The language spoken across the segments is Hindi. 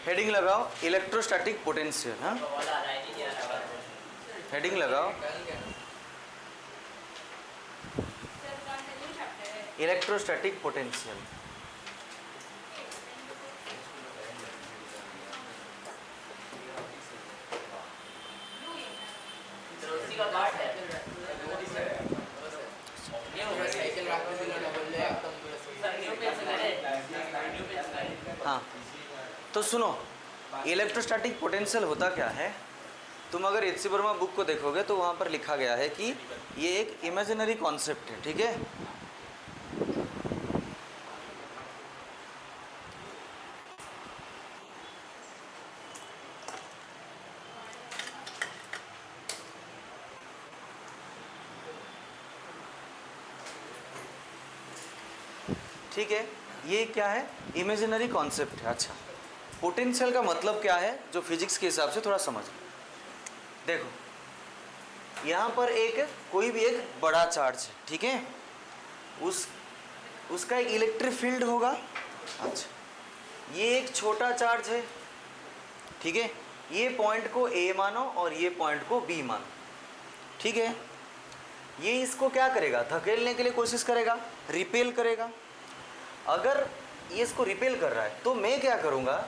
हेडिंग लगाओ इलेक्ट्रोस्टैटिक पोटेंशियल। हाँ, हेडिंग लगाओ इलेक्ट्रोस्टैटिक पोटेंशियल। हाँ, तो सुनो, इलेक्ट्रोस्टैटिक पोटेंशियल होता क्या है। तुम अगर एच.सी. वर्मा बुक को देखोगे तो वहाँ पर लिखा गया है कि ये एक इमेजिनरी कॉन्सेप्ट है, ठीक है। ठीक है, ये क्या है, इमेजिनरी कॉन्सेप्ट है। अच्छा, पोटेंशियल का मतलब क्या है जो फिजिक्स के हिसाब से थोड़ा समझ। देखो, यहाँ पर कोई भी एक बड़ा चार्ज है, ठीक है, उसका एक इलेक्ट्रिक फील्ड होगा। अच्छा, ये एक छोटा चार्ज है, ठीक है, ये पॉइंट को ए मानो और ये पॉइंट को बी मानो, ठीक है। ये इसको क्या करेगा, धकेलने के लिए कोशिश करेगा, रिपेल करेगा। अगर ये इसको रिपेल कर रहा है तो मैं क्या करूँगा,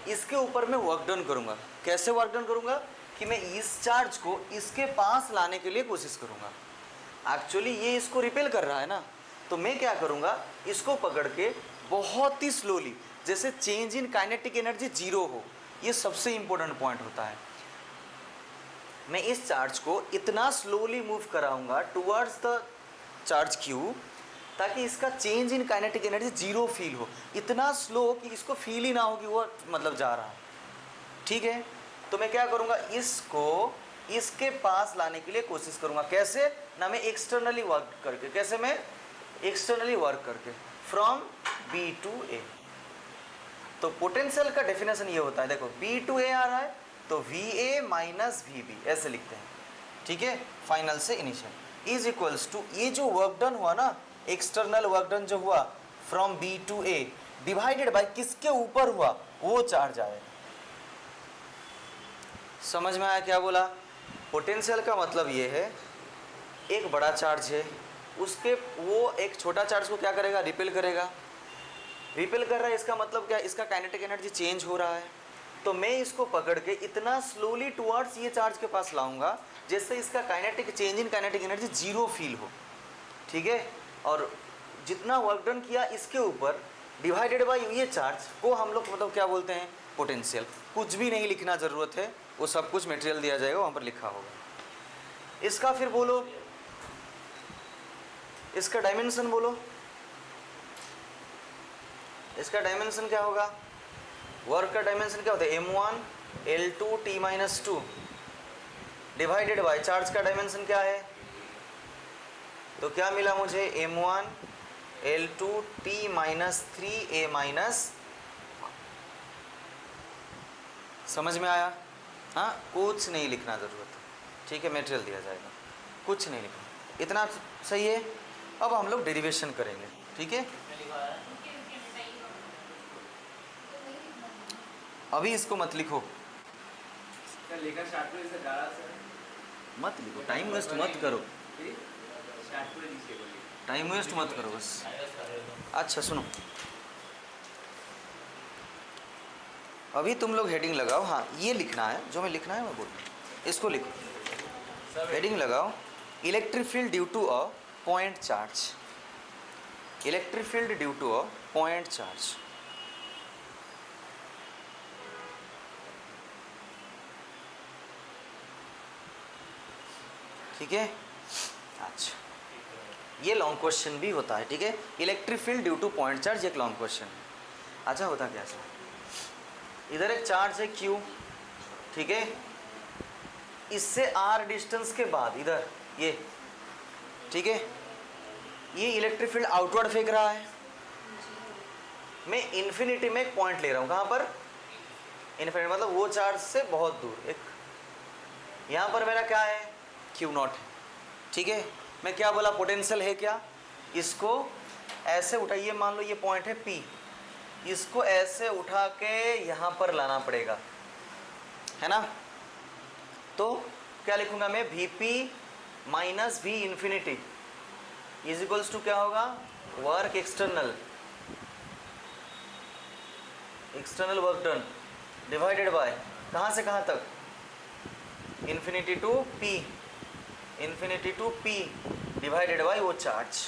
इसके ऊपर मैं वर्क डन करूँगा। कैसे वर्क डन करूँगा कि मैं इस चार्ज को इसके पास लाने के लिए कोशिश करूँगा। एक्चुअली ये इसको रिपेल कर रहा है ना, तो मैं क्या करूँगा, इसको पकड़ के बहुत ही स्लोली, जैसे change in kinetic energy zero हो। ये सबसे इंपॉर्टेंट पॉइंट होता है। मैं इस चार्ज को इतना स्लोली मूव कराऊंगा टुवर्ड्स द चार्ज क्यू, ताकि इसका change in kinetic energy zero feel हो, इतना स्लो कि इसको फील ही ना हो कि वो मतलब जा रहा है, ठीक है। तो मैं क्या करूँगा, इसको इसके पास लाने के लिए कोशिश करूँगा। कैसे ना, मैं एक्सटर्नली वर्क करके। कैसे मैं एक्सटर्नली वर्क करके, फ्रॉम बी टू ए। तो पोटेंशियल का डेफिनेशन ये होता है, देखो बी टू ए आ रहा है तो V A minus V B ऐसे लिखते हैं, ठीक है। फाइनल से इनिशियल इज इक्वल्स टू, ये जो वर्क डन हुआ ना, एक्सटर्नल वर्क डन जो हुआ from B to A, divided by किसके ऊपर हुआ, वो चार्ज आएगा। समझ में आया क्या बोला। पोटेंशियल का मतलब ये है, एक बड़ा चार्ज है, उसके वो एक छोटा चार्ज को क्या करेगा, रिपेल करेगा। रिपेल कर रहा है, इसका मतलब क्या, इसका काइनेटिक एनर्जी चेंज हो रहा है। तो मैं इसको पकड़ के इतना स्लोली टुवर्ड्स ये चार्ज के पास लाऊंगा जैसे इसका kinetic change in kinetic energy zero feel हो, ठीक है। और जितना वर्क डन किया इसके ऊपर डिवाइडेड बाय ये चार्ज को हम लोग मतलब क्या बोलते हैं, पोटेंशियल। कुछ भी नहीं लिखना ज़रूरत है, वो सब कुछ मटेरियल दिया जाएगा, वहाँ पर लिखा होगा। इसका फिर बोलो, इसका डायमेंशन बोलो, इसका डायमेंशन क्या होगा, वर्क का डायमेंशन क्या होता है, m1 L2 T-2 divided by charge का डायमेंशन क्या है। तो क्या मिला मुझे, m1 L2 T-3 A-। समझ में आया। हाँ, कुछ नहीं लिखना ज़रूरत है, ठीक है, मटेरियल दिया जाएगा, कुछ नहीं लिखना, इतना सही है। अब हम लोग डेरिवेशन करेंगे, ठीक है। अभी इसको मत लिखो, मत लिखो, टाइम वेस्ट मत करो, टाइम वेस्ट मत करो बस। अच्छा सुनो, अभी तुम लोग हेडिंग लगाओ। हाँ, ये लिखना है, जो मैं लिखना है मैं बोल रहा हूँ, इसको लिखो। हेडिंग लगाओ, electric field due to a point charge. Electric field due to a point charge. ठीक है। अच्छा, ये लॉन्ग क्वेश्चन भी होता है, ठीक है। Electric field due two point charge एक लॉन्ग क्वेश्चन है। अच्छा, होता क्या है, इधर एक चार्ज है Q, ठीक है, इससे R डिस्टेंस के बाद इधर ये, ठीक है, ये इलेक्ट्रिक फील्ड आउटवर्ड फेंक रहा है। मैं इन्फिनिटी में एक पॉइंट ले रहा हूँ, कहाँ पर, इन्फिनिटी मतलब वो चार्ज से बहुत दूर एक, यहाँ पर मेरा क्या है, Q0 है, ठीक है। मैं क्या बोला, पोटेंशियल है क्या, इसको ऐसे उठाइए, मान लो ये पॉइंट है P, इसको ऐसे उठा के यहाँ पर लाना पड़ेगा, है ना। तो क्या लिखूंगा मैं, V P minus V infinity is equals to क्या होगा, work external work done divided by कहाँ से कहाँ तक, infinity to P divided by वो चार्ज।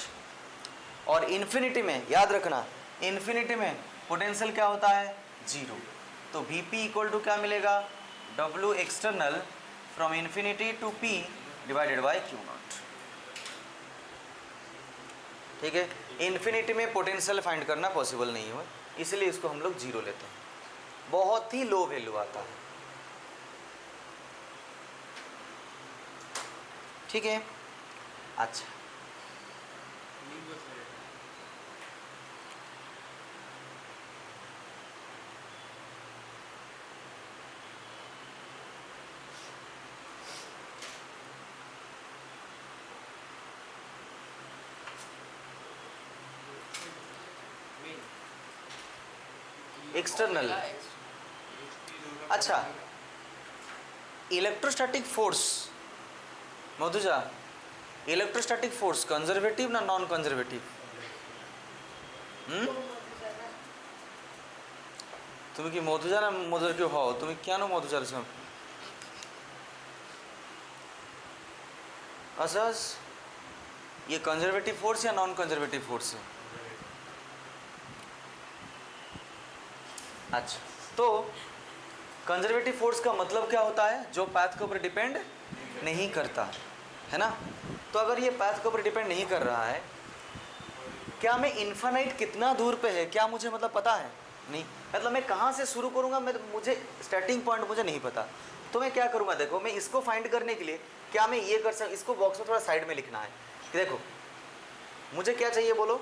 और इन्फिनिटी में याद रखना, इन्फिनिटी में पोटेंशियल क्या होता है, जीरो। तो वी पी इक्वल टू क्या मिलेगा, W external from infinity to P divided by Q naught. ठीक है, इन्फिनिटी में पोटेंशियल फाइंड करना पॉसिबल नहीं है, इसलिए इसको हम लोग जीरो लेते हैं, बहुत ही लो वैल्यू आता है। ठीक है, अच्छा एक्सटर्नल, अच्छा electrostatic force, Madhuja electrostatic force conservative ना नॉन कंजर्वेटिव, তুমি কি মধুজা না মধুর কেউ হও, তুমি কেন মধুজার সব असस, ये कंजर्वेटिव फोर्स या नॉन कंजर्वेटिव फोर्स है। अच्छा, तो कंजर्वेटिव फोर्स का मतलब क्या होता है, जो पाथ के ऊपर डिपेंड नहीं करता, है ना। तो अगर ये पाथ के ऊपर डिपेंड नहीं कर रहा है, क्या मैं इन्फानाइट कितना दूर पे है क्या मुझे मतलब पता है, नहीं, मतलब मैं कहाँ से शुरू करूँगा, मैं मुझे स्टार्टिंग पॉइंट मुझे नहीं पता। तो मैं क्या करूँगा, देखो मैं इसको फाइंड करने के लिए क्या मैं ये कर सकता, इसको बॉक्स में थोड़ा साइड में लिखना है कि देखो मुझे क्या चाहिए बोलो,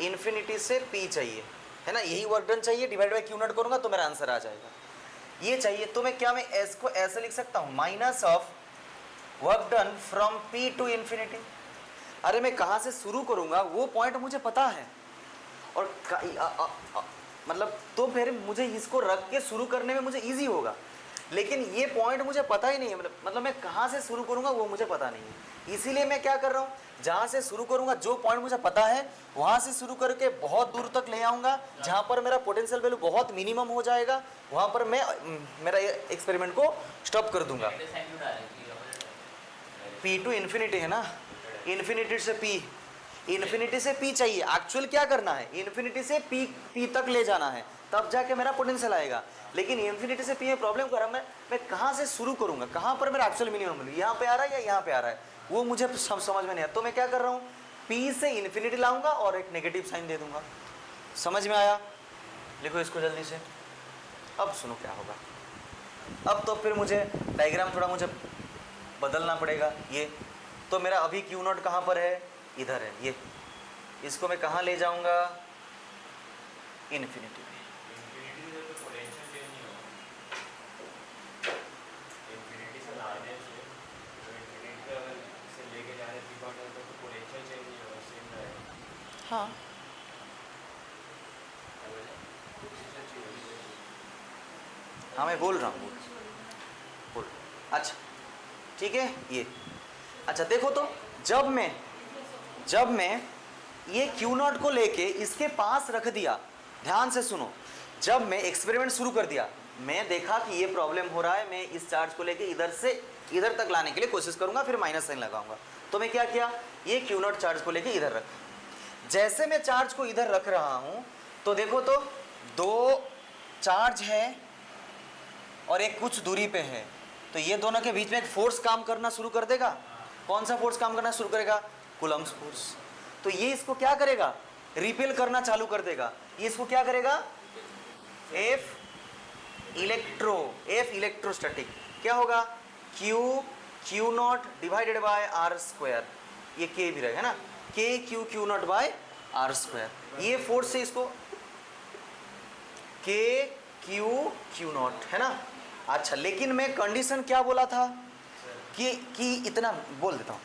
इन्फिनिटी से पी चाहिए, है ना, यही वर्क डन चाहिए, डिवाइड बाय क्यू नॉट करूँगा तो मेरा आंसर आ जाएगा, ये चाहिए। तो मैं क्या, मैं एस को ऐसे लिख सकता हूँ, minus of work done from P to infinity. अरे मैं कहाँ से शुरू करूँगा वो पॉइंट मुझे पता है, और मतलब तो फिर मुझे इसको रख के शुरू करने में मुझे ईजी होगा, लेकिन ये पॉइंट मुझे पता ही नहीं है, मतलब मैं कहाँ से शुरू करूँगा वो मुझे पता नहीं है। इसीलिए मैं क्या कर रहा हूँ, जहाँ से शुरू करूँगा जो पॉइंट मुझे पता है वहाँ से शुरू करके बहुत दूर तक ले आऊँगा, जहाँ पर मेरा पोटेंशियल वैल्यू बहुत मिनिमम हो जाएगा, वहाँ पर मैं मेरा एक्सपेरिमेंट को स्टॉप कर दूँगा। पी टू इन्फिनिटी है ना, इन्फिनिटी से पी चाहिए, एक्चुअल क्या करना है, इन्फिनिटी से पी तक ले जाना है, तब जाके मेरा पोटेंशियल आएगा। लेकिन इन्फिनिटी से पी में प्रॉब्लम कर रहा है, मैं कहाँ से शुरू करूँगा, कहाँ पर मेरा एक्चुअल मिनिमम है, यहाँ पे आ रहा है या यहाँ पे आ रहा है, वो मुझे समझ में नहीं आया। तो मैं क्या कर रहा हूँ, पी से इन्फिनिटी लाऊंगा और एक नेगेटिव साइन दे दूंगा। समझ में आया, लिखो इसको जल्दी से। अब सुनो क्या होगा, अब तो फिर मुझे डायग्राम थोड़ा मुझे बदलना पड़ेगा। ये तो मेरा अभी क्यू नॉट कहाँ पर है, इधर है, ये इसको मैं कहाँ ले जाऊंगा, इन्फिनिटी में। हाँ हाँ मैं बोल रहा हूँ, बोल। अच्छा ठीक है, ये अच्छा देखो, तो जब मैं ये क्यू नॉट को लेके इसके पास रख दिया, ध्यान से सुनो, जब मैं एक्सपेरिमेंट शुरू कर दिया, मैं देखा कि ये प्रॉब्लम हो रहा है, मैं इस चार्ज को लेके इधर से इधर तक लाने के लिए कोशिश करूंगा, फिर माइनस साइन लगाऊंगा। तो मैं क्या किया, ये क्यू नॉट चार्ज को लेके इधर रखा। जैसे मैं चार्ज को इधर रख रहा हूं तो देखो, तो दो चार्ज है और एक कुछ दूरी पे है, तो ये दोनों के बीच में एक फोर्स काम करना शुरू कर देगा। कौन सा फोर्स काम करना शुरू करेगा, कूलम्ब्स फोर्स। तो ये इसको क्या करेगा, रिपेल करना चालू कर देगा। ये इसको क्या करेगा, एफ इलेक्ट्रोस्टैटिक क्या होगा, Q naught divided by R square, ये के भी रहेगा ना, K Q naught by R square. ये फोर्स से इसको के क्यू नॉट है ना। अच्छा, लेकिन मैं कंडीशन क्या बोला था कि इतना बोल देता हूँ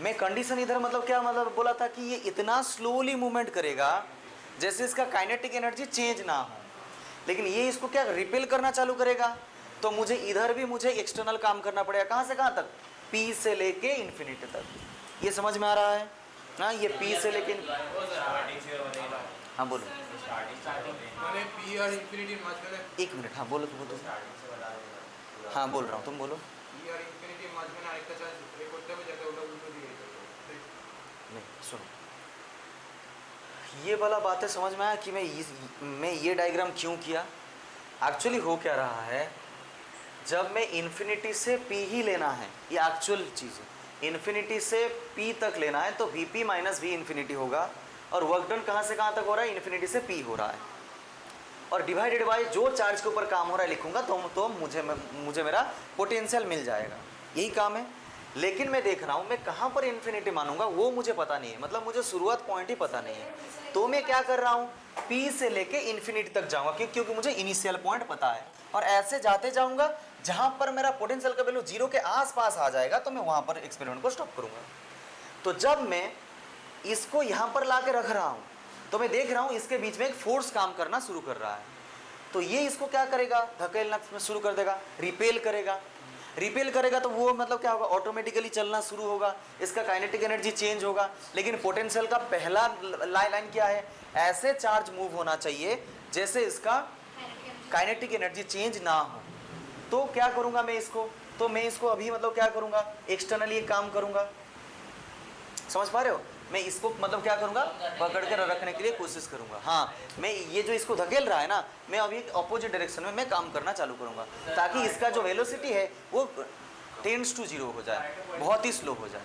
मैं, कंडीशन इधर मतलब क्या मतलब बोला था कि ये इतना स्लोली मूवमेंट करेगा जैसे इसका काइनेटिक एनर्जी चेंज ना हो। लेकिन ये इसको क्या रिपेल करना चालू करेगा, तो मुझे इधर भी मुझे एक्सटर्नल काम करना पड़ेगा। कहाँ से कहाँ तक? P से लेके इन्फिनिटी तक। ये समझ में आ रहा है ना? ये P से लेके, हाँ बोलो, एक मिनट, हाँ बोलो तुम, हाँ बोल रहा हूँ, तुम बोलो। नहीं सुनो, ये वाला बातें समझ में आया कि मैं ये डायग्राम क्यों किया। एक्चुअली हो क्या रहा है, जब मैं इन्फिनिटी से P ही लेना है, ये एक्चुअल चीज़ है, इन्फिनिटी से P तक लेना है, तो Vp माइनस वी इन्फिनिटी होगा। और वर्क डन कहाँ से कहाँ तक हो रहा है? इन्फिनिटी से P हो रहा है। और डिवाइडेड बाय जो चार्ज के ऊपर काम हो रहा है लिखूंगा, तो मुझे मेरा पोटेंशियल मिल जाएगा। यही काम है। लेकिन मैं देख रहा हूँ मैं कहाँ पर इन्फिनिटी मानूंगा वो मुझे पता नहीं है, मतलब मुझे शुरुआत पॉइंट ही पता नहीं है। तो मैं क्या कर रहा हूँ, P से लेके इन्फिनिटी तक जाऊँगा, क्योंकि मुझे इनिशियल पॉइंट पता है। और ऐसे जाते जाऊँगा, जहाँ पर मेरा पोटेंशियल का वैल्यू 0 के आसपास आ जाएगा, तो मैं वहाँ पर एक्सपेरिमेंट को स्टॉप करूँगा। तो जब मैं इसको यहाँ पर ला के रख रहा हूँ, तो मैं देख रहा हूँ इसके बीच में एक फोर्स काम करना शुरू कर रहा है। तो ये इसको क्या करेगा, धकेलना शुरू कर देगा, रिपेल करेगा। रिपेल करेगा तो वो मतलब क्या होगा, ऑटोमेटिकली चलना शुरू होगा, इसका काइनेटिक एनर्जी चेंज होगा। लेकिन पोटेंशियल का पहला लाइन क्या है, ऐसे चार्ज मूव होना चाहिए जैसे इसका काइनेटिक एनर्जी चेंज ना हो। तो क्या करूँगा मैं इसको, तो मैं इसको अभी मतलब क्या करूँगा, एक्सटर्नली एक काम करूँगा। समझ पा रहे हो? मैं इसको मतलब क्या करूँगा, पकड़ कर रखने के लिए कोशिश करूँगा। हाँ, मैं ये जो इसको धकेल रहा है ना, मैं अभी अपोजिट डायरेक्शन में मैं काम करना चालू करूँगा, ताकि इसका जो वेलोसिटी है वो टेंड्स टू 0 हो जाए, बहुत ही स्लो हो जाए।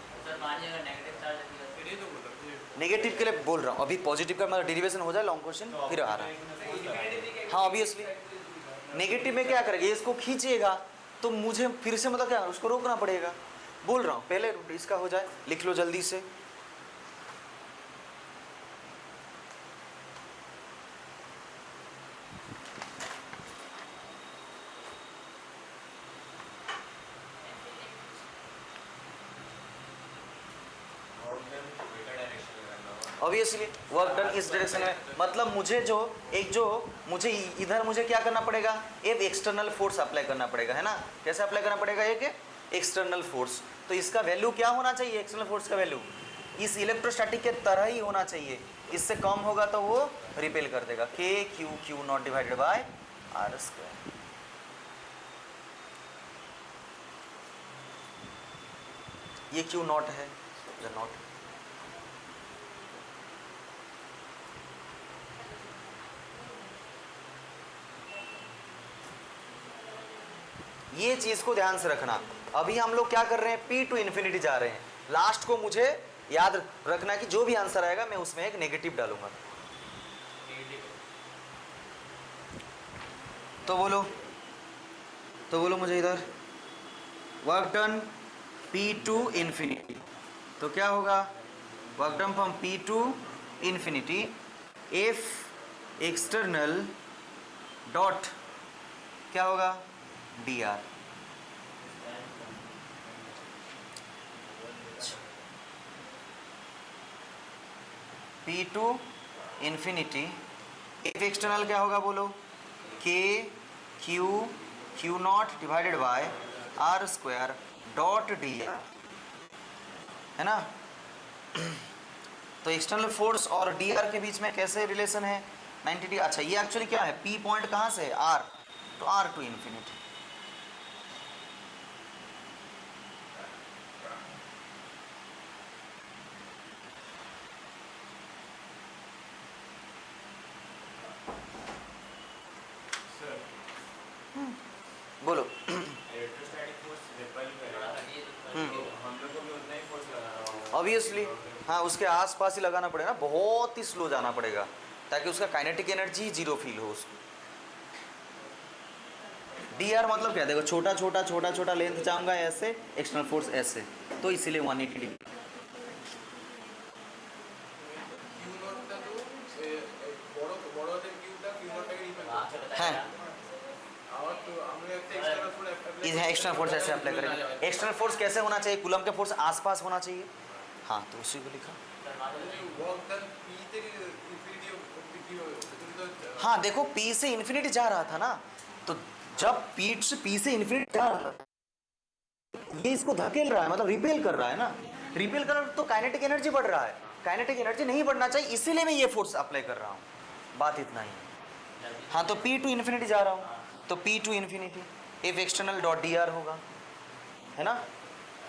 नेगेटिव के लिए बोल रहा हूँ, अभी पॉजिटिव का मतलब डेरिवेशन हो जाए, लॉन्ग क्वेश्चन फिर आ रहा है। हाँ ऑब्वियसली नेगेटिव में क्या करेगा, इसको खींचेगा, तो मुझे फिर से मतलब क्या उसको रोकना पड़ेगा। बोल रहा हूँ पहले इसका हो जाए, लिख लो जल्दी से। ऑब्वियसली वर्क डन इस डायरेक्शन में, मतलब मुझे इधर मुझे क्या करना पड़ेगा, एक एक्सटर्नल फोर्स अप्लाई करना पड़ेगा, है ना? कैसे अप्लाई करना पड़ेगा, एक एक्सटर्नल फोर्स। तो इसका वैल्यू क्या होना चाहिए, एक्सटर्नल फोर्स का वैल्यू इस इलेक्ट्रोस्टैटिक के तरह ही होना चाहिए। इससे कम होगा तो वो रिपेल कर देगा, K Q naught divided by R square. ये क्यू नॉट है, नॉट ये चीज़ को ध्यान से रखना। अभी हम लोग क्या कर रहे हैं, P टू इन्फिनिटी जा रहे हैं। लास्ट को मुझे याद रखना कि जो भी आंसर आएगा मैं उसमें एक नेगेटिव डालूंगा। तो बोलो मुझे इधर, work done P to infinity, तो क्या होगा, work done from P to infinity F external dot क्या होगा, dr। P to infinity F external क्या होगा बोलो, K Q naught divided by R square dot dr, है ना? तो एक्सटर्नल फोर्स और dr के बीच में कैसे रिलेशन है, 90 अच्छा ये एक्चुअली क्या है, P पॉइंट कहाँ से है, R, तो R टू इन्फिनिटी। बोलो। ऑब्वियसली हाँ, उसके आसपास ही लगाना पड़ेगा, बहुत ही स्लो जाना पड़ेगा ताकि उसका काइनेटिक एनर्जी 0 फील हो उसको। dr मतलब क्या, देखो छोटा छोटा लेंथ जाऊंगा ऐसे, एक्सटर्नल फोर्स ऐसे, तो इसीलिए 180 डिग्री। एक्सटर्नल फोर्स ऐसे अप्लाई करेंगे। एक्सटर्नल फोर्स कैसे होना चाहिए, कूलम के फोर्स आसपास होना चाहिए। हाँ तो उसी को लिखा। हाँ देखो P से इन्फिनिटी जा रहा था ना, तो जब P से इन्फिनिटी जा रहा था, ये इसको धकेल रहा है, मतलब रिपेल कर रहा है ना, रिपेल कर तो काइनेटिक एनर्जी बढ़ रहा है, काइनेटिक एनर्जी नहीं बढ़ना चाहिए, इसीलिए मैं ये फोर्स अप्लाई कर रहा हूँ, बात इतना ही है। हाँ तो P टू इन्फिनिटी जा रहा हूँ, तो P to infinity F external dot D R होगा, है ना,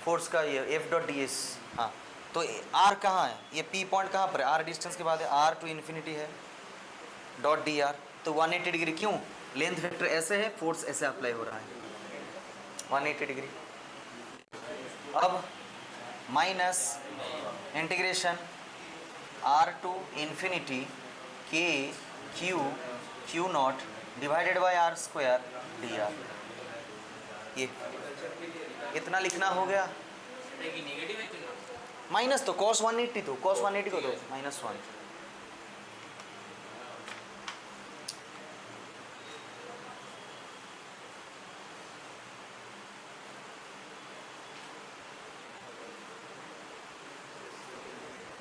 फोर्स का ये F डॉट डी एस। हाँ तो R कहाँ है, ये P पॉइंट कहाँ पर है, R डिस्टेंस के बाद है, R टू इन्फिनिटी है डॉट डी आर, तो 180 डिग्री, क्यों, लेंथ वेक्टर ऐसे है, फोर्स ऐसे अप्लाई हो रहा है 180 डिग्री। अब minus integration R to infinity K Q naught divided by R square D R, ये इतना लिखना हो गया। माइनस तो cos 180, तो cos 180 को तो -1,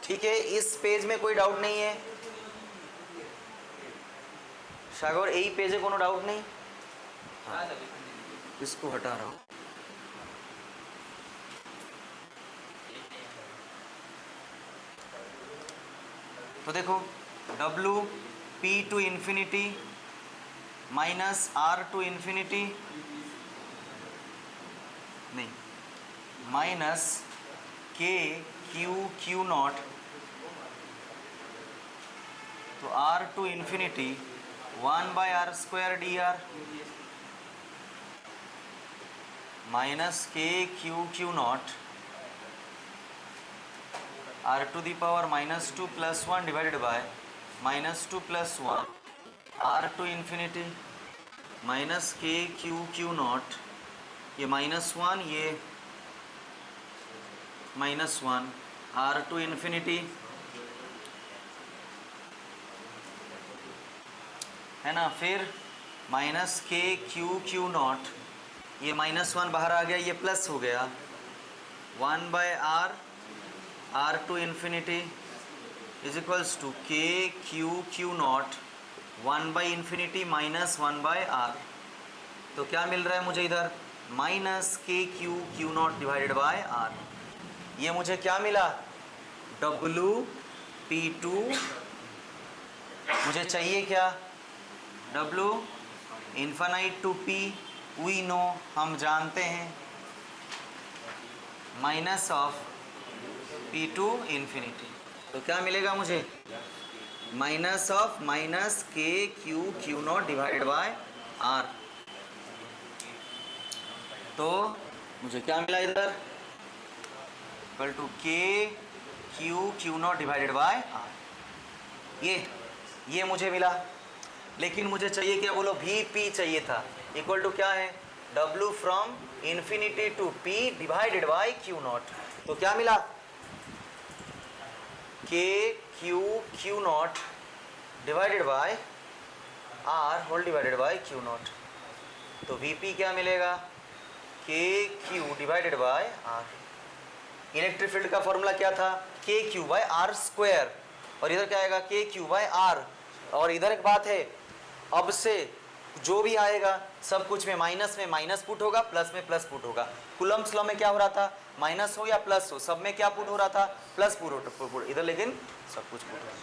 ठीक है, इस पेज में कोई डाउट नहीं है सागर, यही पेज है, कोनो डाउट नहीं। हाँ इसको हटा रहा हूँ। तो देखो W P to infinity minus R to infinity, नहीं, माइनस K क्यू नॉट, तो R to infinity 1 by R square D R, minus K Q naught R to the power -2 + 1 divided by -2 + 1 R to infinity minus K Q naught, ये -1, ये -1 R टू इन्फिनिटी, है ना, फिर माइनस K क्यू नॉट, ये -1 बाहर आ गया, ये प्लस हो गया 1 by R to infinity is equals to K Q naught 1 by infinity minus 1 by R, तो क्या मिल रहा है मुझे इधर, minus K Q naught divided by R, ये मुझे क्या मिला, W P2, मुझे चाहिए क्या, W infinite to P, we know, हम जानते हैं, minus of P to infinity, तो क्या मिलेगा मुझे, minus of minus K Q naught divided by R, तो मुझे क्या मिला इधर, equal to K Q naught divided by R, ये मुझे मिला। लेकिन मुझे चाहिए क्या, बोलो, Vp चाहिए था, इक्वल टू क्या है, W from infinity to P divided by Q naught, तो क्या मिला, K Q naught divided by R whole divided by Q naught, तो Vp क्या मिलेगा, K Q divided by R। Electric field का फॉर्मूला क्या था, K Q by R square, और इधर क्या आएगा, K क्यू बाय R, और इधर एक बात है, अब से जो भी आएगा सब कुछ में माइनस पुट होगा, प्लस में प्लस पुट होगा। कूलम्ब्स लॉ में क्या हो रहा था, माइनस हो या प्लस हो, सब में क्या पुट हो रहा था, प्लस पुट, इधर लेकिन सब कुछ पुट हो रहा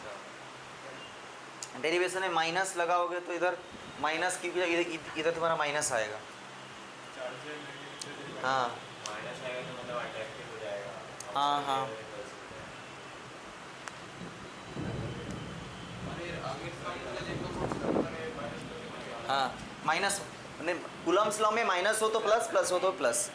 था। डेरिवेशन में माइनस लगाओगे तो इधर माइनस की इधर तुम्हारा माइनस आएगा, हाँ हाँ हाँ, हाँ माइनस, कूलम्ब्स लॉ में माइनस हो तो प्लस, प्लस हो तो प्लस।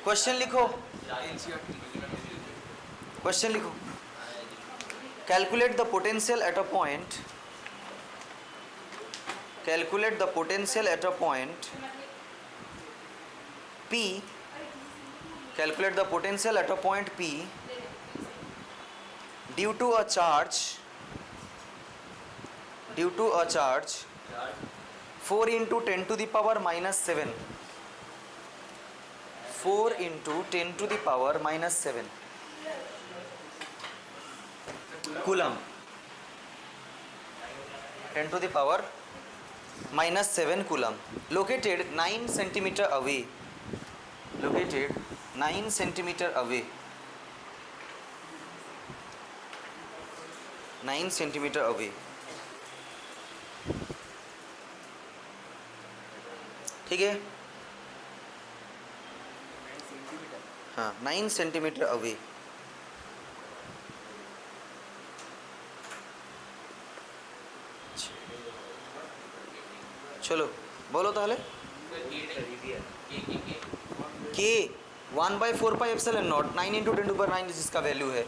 क्वेश्चन लिखो, क्वेश्चन लिखो। Calculate the potential at a point, calculate the potential at a point P, calculate the potential at a point P due to a charge 4 into 10 to the power minus 7, 4 into 10 to the power minus 7 coulomb, 10 to the power minus 7 coulomb, located 9 centimeter away, located 9 centimeter away, 9 centimeter away। ठीक है, हाँ 9 सेंटीमीटर अवे। चलो बोलो ताहले। के 1/4πε0 9 इंटू 10⁹ जिसका वैल्यू है।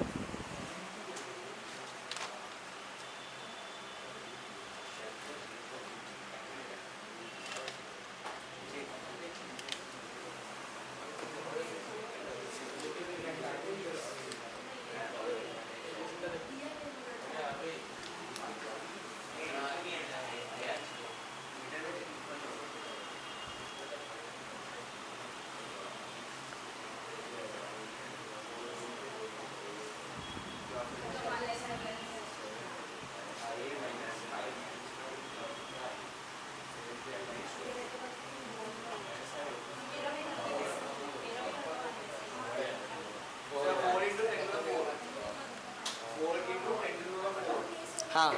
हाँ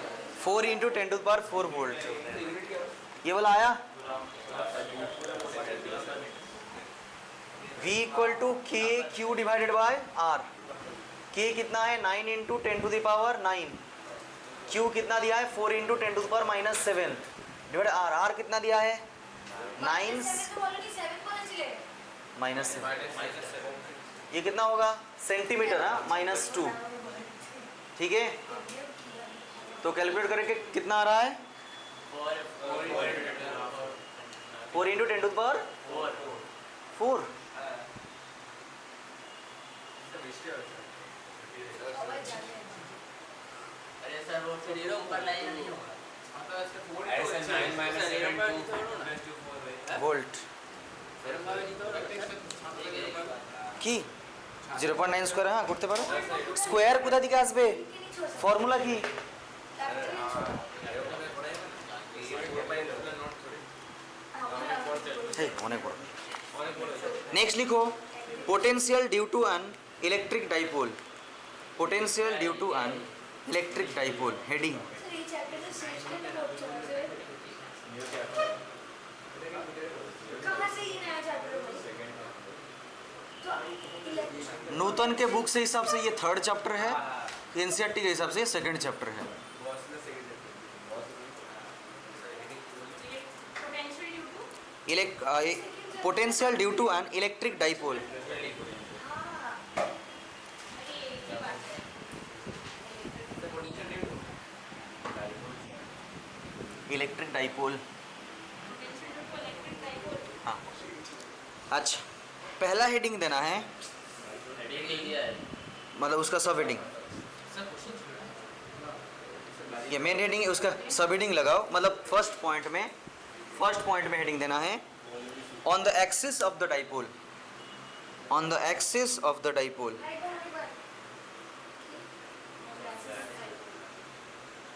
4 इंटू 10⁴ वोल्ट, ये वाला आया। V इक्वल टू के क्यू डिवाइडेड बाय आर। के कितना है 9 इंटू 10⁹ क्यू कितना दिया है 4 इंटू 10⁻⁻⁷ डिवाइड आर। आर कितना दिया है 9 -7, ये कितना होगा सेंटीमीटर, हाँ -2। ठीक है, तो कैलकुलेट करके कितना आ रहा है 4 इंटू 10⁴ वोल्ट কি 0.9 স্কয়ার। হ্যাঁ করতে পারো। স্কয়ার কোথা থেকে আসবে, ফর্মুলা কি? অনেক বড়। নেক্সট লিখো potential due to an electric dipole, potential due to an electric dipole. Heading Nutan के बुक से हिसाब से ये 3rd चैप्टर है, एनसीईआरटी के हिसाब से 2nd चैप्टर है। Potential due to an electric dipole. Electric dipole, हाँ अच्छा पहला हेडिंग देना है, मतलब उसका सब हेडिंग, ये मेन हेडिंग है उसका सब हेडिंग लगाओ। मतलब फर्स्ट पॉइंट में हेडिंग देना है on the axis of the dipole, on the axis of the dipole,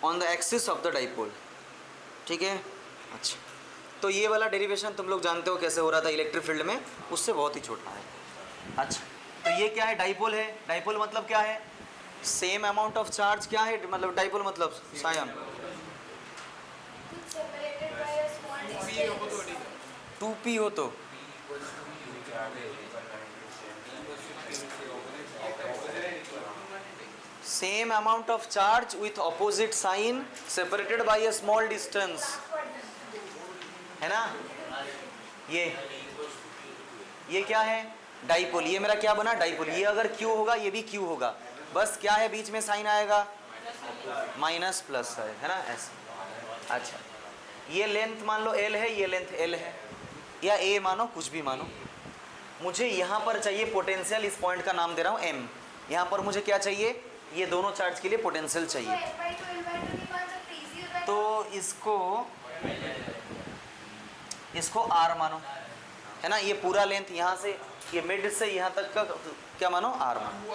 on the axis of the dipole. ठीक है, अच्छा तो ये वाला डेरिवेशन तुम लोग जानते हो कैसे हो रहा था इलेक्ट्रिक फील्ड में, उससे बहुत ही छोटा है। अच्छा तो ये क्या है, डाइपोल है। डाइपोल मतलब क्या है, सेम अमाउंट ऑफ चार्ज। क्या है मतलब डाइपोल मतलब सायम 2p हो तो same amount of charge with opposite sign separated by a small distance, है ना। ये क्या है डाइपोल। ये मेरा क्या बना, डाइपोल। ये अगर Q होगा ये भी Q होगा, बस क्या है बीच में साइन आएगा माइनस प्लस है ना, ऐसे। अच्छा, ये लेंथ मान लो L है, ये लेंथ L है, या A मानो, कुछ भी मानो। मुझे यहाँ पर चाहिए पोटेंशियल, इस पॉइंट का नाम दे रहा हूँ M। यहाँ पर मुझे क्या चाहिए, ये दोनों चार्ज के लिए पोटेंशियल चाहिए। तो इसको R मानो, है ना। ये पूरा लेंथ यहाँ से, ये मिड से यहाँ तक का क्या मानो, R मानो।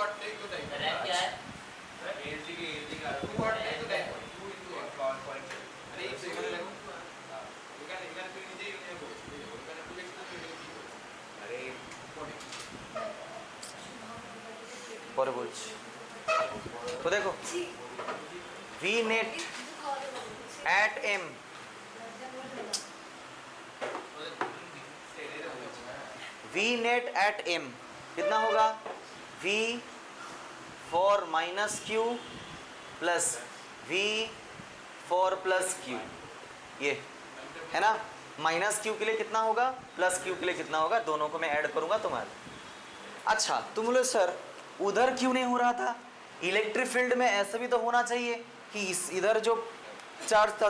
और कुछ तो देखो, V net at M, V net at M कितना होगा, V for minus Q plus V for plus Q, ये है ना। माइनस Q के लिए कितना होगा, प्लस Q के लिए कितना होगा, दोनों को मैं ऐड करूंगा तो मैं। अच्छा, तुम बोले सर उधर क्यों नहीं हो रहा था, इलेक्ट्रिक फील्ड में ऐसा भी तो होना चाहिए कि इधर जो चार्ज था,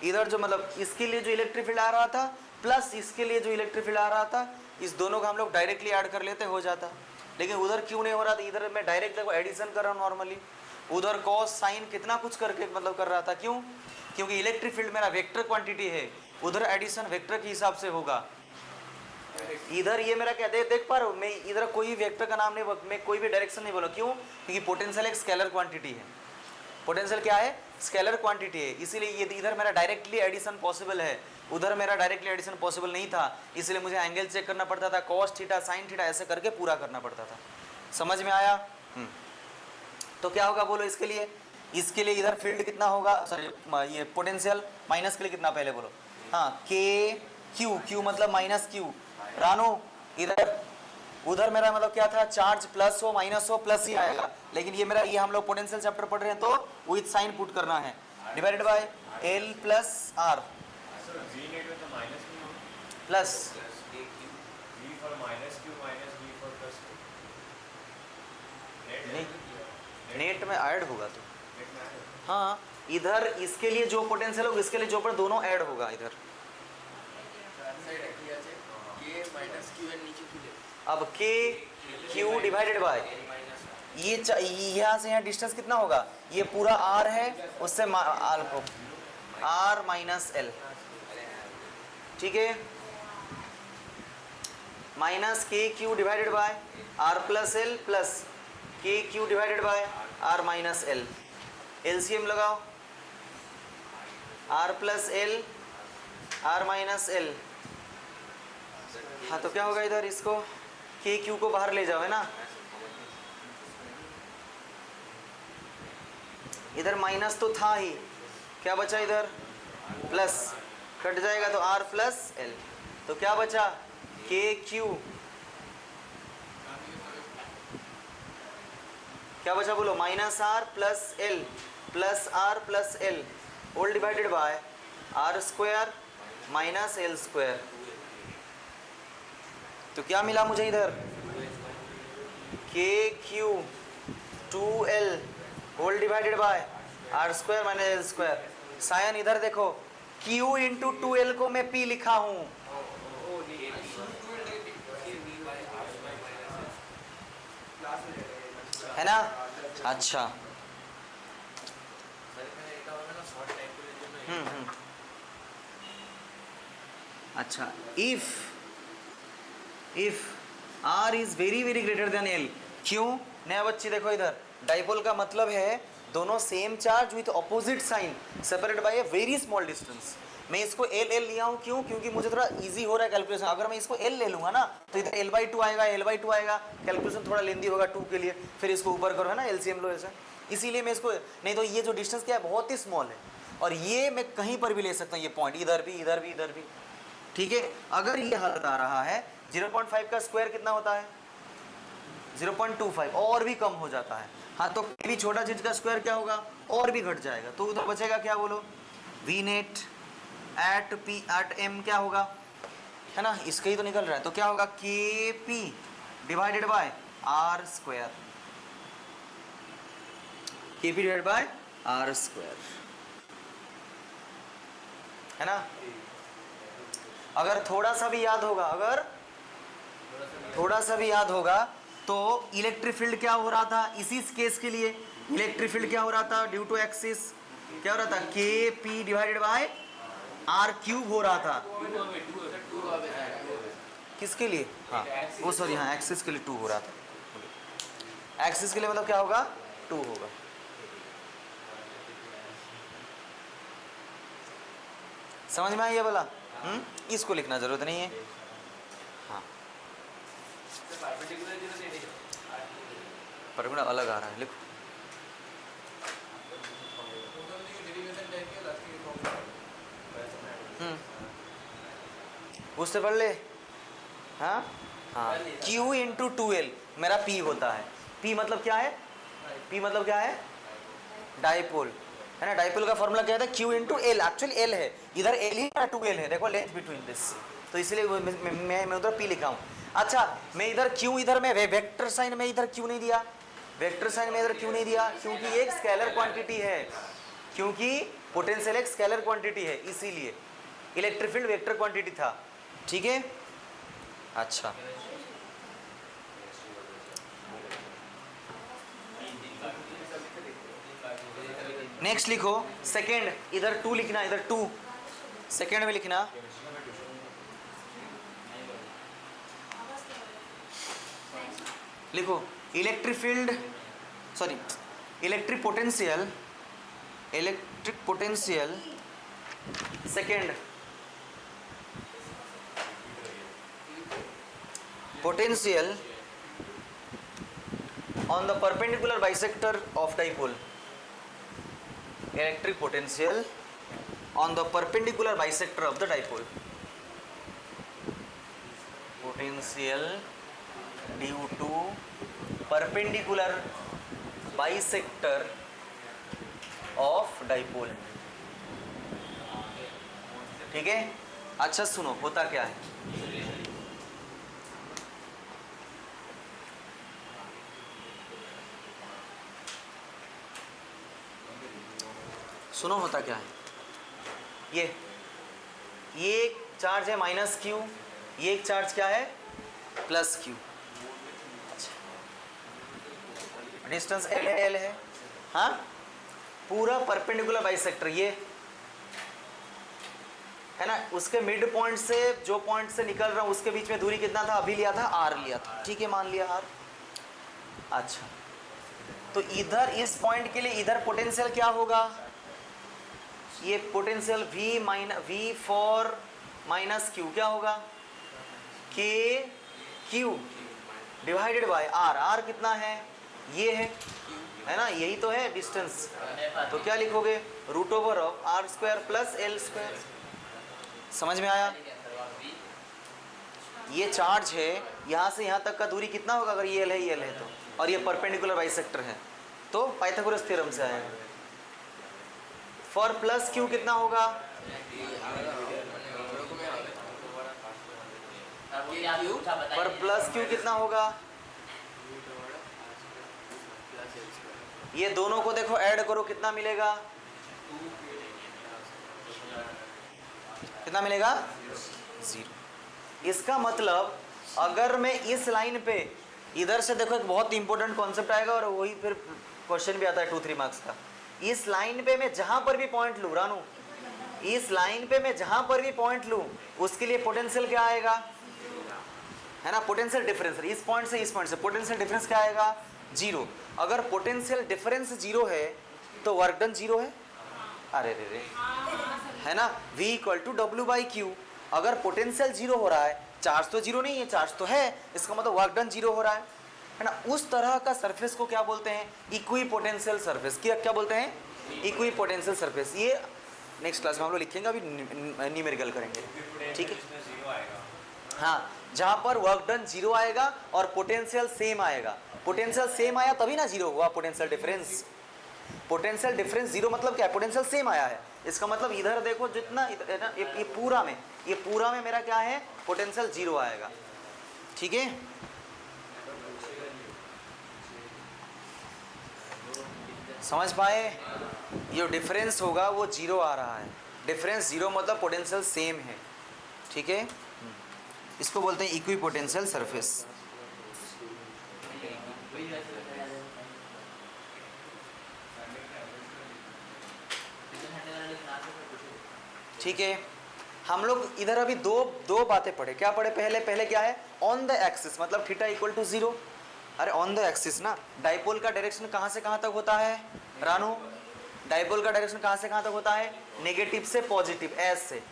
इधर जो मतलब इसके लिए जो इलेक्ट्रिक फील्ड आ रहा था प्लस इसके लिए जो इलेक्ट्रिक फील्ड आ रहा था, इस दोनों का हम लोग डायरेक्टली ऐड कर लेते, हो जाता। लेकिन उधर क्यों नहीं हो रहा था, इधर मैं डायरेक्ट देखो एडिशन कर रहा हूँ नॉर्मली, उधर कॉस साइन कितना कुछ करके मतलब कर रहा था। क्यों, क्योंकि इलेक्ट्रिक फील्ड मेरा वेक्टर क्वांटिटी है, उधर एडिशन वेक्टर के हिसाब से होगा। इधर ये मेरा क्या देख पा रहे हो, मैं इधर कोई वेक्टर का नाम नहीं, मैं कोई भी डायरेक्शन नहीं बोला। क्यों, क्योंकि पोटेंशियल एक स्केलर क्वांटिटी है। पोटेंशियल क्या है, स्केलर क्वांटिटी है, इसीलिए ये इधर मेरा डायरेक्टली एडिशन पॉसिबल है, उधर मेरा डायरेक्टली एडिशन पॉसिबल नहीं था, इसलिए मुझे एंगल चेक करना पड़ता था, कॉस थीटा साइन थीटा ऐसे करके पूरा करना पड़ता था। समझ में आया। तो क्या होगा बोलो इसके लिए, इसके लिए इधर फील्ड कितना होगा, सॉरी ये पोटेंशियल माइनस के लिए कितना पहले बोलो, हाँ के क्यू, क्यू मतलब माइनस क्यू। रानू इधर, उधर मेरा मतलब क्या था, चार्ज प्लस हो माइनस हो प्लस ही आएगा, लेकिन ये मेरा, ये हम लोग पोटेंशियल चैप्टर पढ़ रहे हैं तो विद साइन पुट करना है, divided by L plus R plus net में ऐड होगा तो, हाँ इधर इसके लिए जो पोटेंशियल होगा इसके लिए जो पर दोनों ऐड होगा इधर। अब के क्यू डिवाइडेड बाय ये यहाँ से यहाँ डिस्टेंस कितना होगा, ये पूरा R है, उससे R माइनस L, ठीक है, minus K Q divided by R plus L plus K Q divided by R minus L। LCM लगाओ, R plus L R minus L, हाँ तो क्या होगा इधर, इसको के क्यू को बाहर ले जाओ, है ना, इधर माइनस तो था ही, क्या बचा इधर प्लस, कट जाएगा तो R प्लस L, तो क्या बचा के क्यू, क्या बचा बोलो, minus R plus L plus R plus L whole divided by R square minus L square. तो क्या मिला मुझे इधर, K Q 2L whole divided by R square minus L square. Sign इधर देखो, Q इंटू 2L को मैं P लिखा हूं, है ना। अच्छा अच्छा, if R is very very greater than L, क्यों नया बच्ची देखो इधर, डाइपोल का मतलब है दोनों same charge with opposite sign separate by a very small distance. मैं इसको L लिया हूँ, क्यों, क्योंकि मुझे थोड़ा इजी हो रहा है कैलकुलेशन। अगर मैं इसको L ले लूंगा ना तो इधर L/2 आएगा, L/2 आएगा, कैलकुलेशन थोड़ा लेंदी होगा 2 के लिए, फिर इसको ऊपर करो, है ना, LCM लो ऐसा, इसीलिए मैं इसको, नहीं तो ये जो डिस्टेंस क्या है बहुत ही स्मॉल है, और ये मैं कहीं पर भी ले सकता हूँ, ये पॉइंट इधर भी इधर भी इधर भी, ठीक है। अगर ये हालत आ रहा है 0.5 का स्क्वायर कितना होता है 0.25, और भी कम हो जाता है, हाँ तो भी छोटा चीज का स्क्वायर क्या होगा, और भी घट जाएगा, तो उधर बचेगा क्या बोलो, V net at P at M क्या होगा, है ना, इसका ही तो निकल रहा है, तो क्या होगा K P divided by R square, K P divided by R square, है ना। अगर थोड़ा सा भी याद होगा, अगर थोड़ा सा भी याद होगा तो इलेक्ट्रिक फील्ड क्या हो रहा था इसी केस के लिए, इलेक्ट्रिक फील्ड क्या हो रहा था ड्यू टू एक्सिस, क्या हो रहा था, K P divided by R cube हो रहा था। किसके लिए, हाँ वो सॉरी, हाँ एक्सिस के लिए 2 हो रहा था। एक्सिस के लिए मतलब क्या होगा, 2 होगा। समझ में आई ये वाला? इसको लिखना जरूरत नहीं है। हाँ परपेंडिकुलर अलग आ रहा है, लिखो। उससे पढ़ ले। हाँ हाँ, Q इंटू 2L मेरा P होता है। P मतलब क्या है, P मतलब क्या है, डाइपोल, है ना। डाइपोल का फॉर्मूला क्या था, Q into L, actually L है इधर, L ही 2L है, देखो लेंथ बिटवीन दिस, तो इसलिए मैं उधर P लिखा हूँ। अच्छा मैं इधर Q, इधर मैं वेक्टर साइन में इधर क्यों नहीं दिया, वेक्टर साइन में इधर क्यों नहीं दिया, क्योंकि एक स्केलर क्वांटिटी है, क्योंकि पोटेंशियल एक स्केलर क्वांटिटी है, इसीलिए इलेक्ट्रिक फील्ड वेक्टर क्वांटिटी था, ठीक है। अच्छा नेक्स्ट लिखो सेकेंड, इधर 2 लिखना, इधर 2 सेकेंड में लिखना। लिखो electric field, sorry electric potential, electric potential second, potential on the perpendicular bisector of dipole, electric potential on the perpendicular bisector of the dipole, potential due to perpendicular bisector of dipole, ठीक है। अच्छा सुनो होता क्या है, सुनो होता क्या है, ये एक चार्ज है माइनस क्यू, ये एक चार्ज क्या है प्लस क्यू, डिस्टेंस एल है, हाँ पूरा परपेंडिकुलर बाइसेक्टर ये है ना, उसके मिड पॉइंट से जो पॉइंट से निकल रहा हूं उसके बीच में दूरी कितना था, अभी लिया था आर लिया था, ठीक है मान लिया आर। अच्छा तो इधर इस पॉइंट के लिए इधर पोटेंशियल क्या होगा, ये potential V for minus Q क्या होगा, K Q divided by R, R कितना है ये है ना, यही तो है डिस्टेंस, तो क्या लिखोगे root over of R square plus L square. समझ में आया, ये चार्ज है यहाँ से यहाँ तक का दूरी कितना होगा, अगर ये एल है तो, और ये परपेंडिकुलर बाइसेक्टर है तो पाइथागोरस थ्योरम से आएगा। फॉर प्लस क्यू कितना होगा, पर प्लस क्यू कितना होगा, ये दोनों को देखो ऐड करो कितना मिलेगा, कितना मिलेगा 0। इसका मतलब अगर मैं इस लाइन पे इधर से देखो, एक बहुत इंपॉर्टेंट कॉन्सेप्ट आएगा और वही फिर क्वेश्चन भी आता है 2-3 मार्क्स का, इस लाइन पे मैं जहां पर भी पॉइंट लूं, रानू इस लाइन पे मैं जहां पर भी पॉइंट लूं उसके लिए पोटेंशियल क्या आएगा, है ना, पोटेंशियल डिफरेंस, इस पॉइंट से इस पॉइंट से पोटेंशियल डिफरेंस क्या आएगा 0। अगर पोटेंशियल डिफरेंस 0 है तो वर्क डन 0 है, अरे रे रे, है ना, V = W/Q। अगर पोटेंशियल 0 हो रहा है, चार्ज तो 0 नहीं है, चार्ज तो है, इसका मतलब वर्क डन 0 हो रहा है ना। उस तरह का सरफेस को क्या बोलते हैं, इक्विपोटेंशियल सरफेस, क्या बोलते हैं, इक्विपोटेंशियल सरफेस। ये नेक्स्ट क्लास में हम लोग लिखेंगे, अभी न्यूमेरिकल करेंगे, ठीक है। हाँ जहाँ पर वर्क डन 0 आएगा और पोटेंशियल सेम आएगा, पोटेंशियल सेम आया तभी ना 0 हुआ पोटेंशियल डिफरेंस, पोटेंशियल डिफरेंस 0 मतलब क्या है, पोटेंशियल सेम आया है, इसका मतलब इधर देखो जितना है ना, ये पूरा में मेरा क्या है, पोटेंशियल 0 आएगा, ठीक है। समझ पाए? ये डिफरेंस होगा वो जीरो आ रहा है, डिफरेंस जीरो मतलब पोटेंशियल सेम है, ठीक है। इसको बोलते हैं इक्वी पोटेंशियल सरफेस। ठीक है, हम लोग इधर अभी दो दो बातें पढ़े। क्या पढ़े? पहले क्या है? ऑन द एक्सिस मतलब थीटा इक्वल टू जीरो। अरे ऑन द एक्सिस ना, डाइपोल का डायरेक्शन कहाँ से कहाँ तक होता है रानू? डाइपोल का डायरेक्शन कहाँ से कहाँ तक होता है? नेगेटिव से पॉजिटिव, एस से।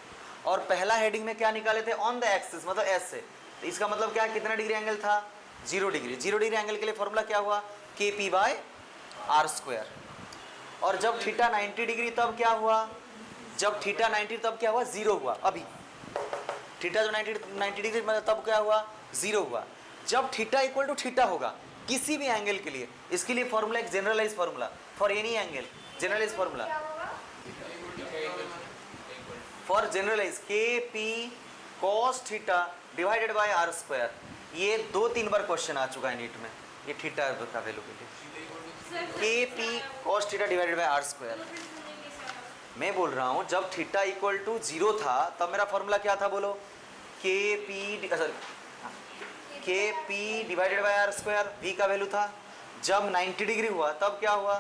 और पहला हेडिंग में क्या निकाले थे? ऑन द एक्सिस मतलब एस से। तो इसका मतलब क्या, कितना डिग्री एंगल था? 0 डिग्री। 0 डिग्री एंगल के लिए फॉर्मूला क्या हुआ? के पी बाय आर स्क्वायर। और जब थीटा 90 डिग्री तब क्या हुआ? जब थीटा 90 तब क्या हुआ? 0 हुआ। अभी थीटा जो 90 डिग्री मतलब तब क्या हुआ? 0 हुआ। जब थीटा इक्वल टू थीटा होगा किसी भी एंगल के लिए, इसके लिए फॉर्मूला एक generalise formula for any angle, generalise formula for generalise K P cos theta divided by R square. ये 2-3 बार क्वेश्चन आ चुका है नीट में, ये थीटा का वैल्यू के लिए K P cos theta divided by R square. मैं बोल रहा हूँ जब थीटा इक्वल टू 0 था तब मेरा फॉर्मूला क्या था बोलो? K P divided by R square, V का वैल्यू था। जब 90 डिग्री हुआ तब क्या हुआ?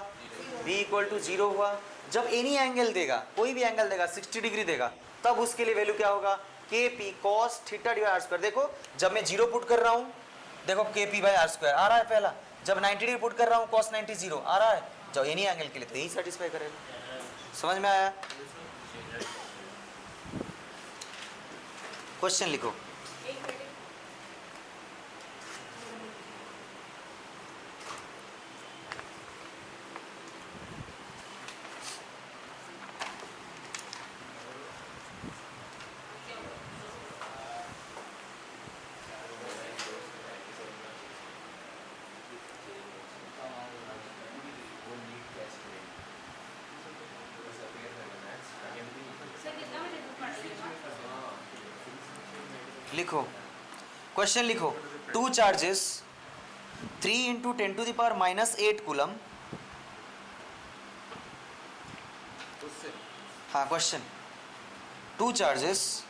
वी इक्वल टू 0 हुआ। जब एनी एंगल देगा, कोई भी एंगल देगा, 60 डिग्री देगा, तब उसके लिए वैल्यू क्या होगा? K P cos theta divide R square. देखो जब मैं 0 पुट कर रहा हूँ, देखो के पी बाय आर स्क्वायर आ रहा है पहला। जब 90 डिग्री पुट कर रहा हूँ कॉस 90 0 आ रहा है। जब एनी एंगल के लिए तो यही सेटिस्फाई करेगा। समझ में आया? क्वेश्चन लिखो। लिखो क्वेश्चन लिखो। Two charges 3 × 10⁻⁻8 coulomb. हाँ क्वेश्चन, टू चार्जेस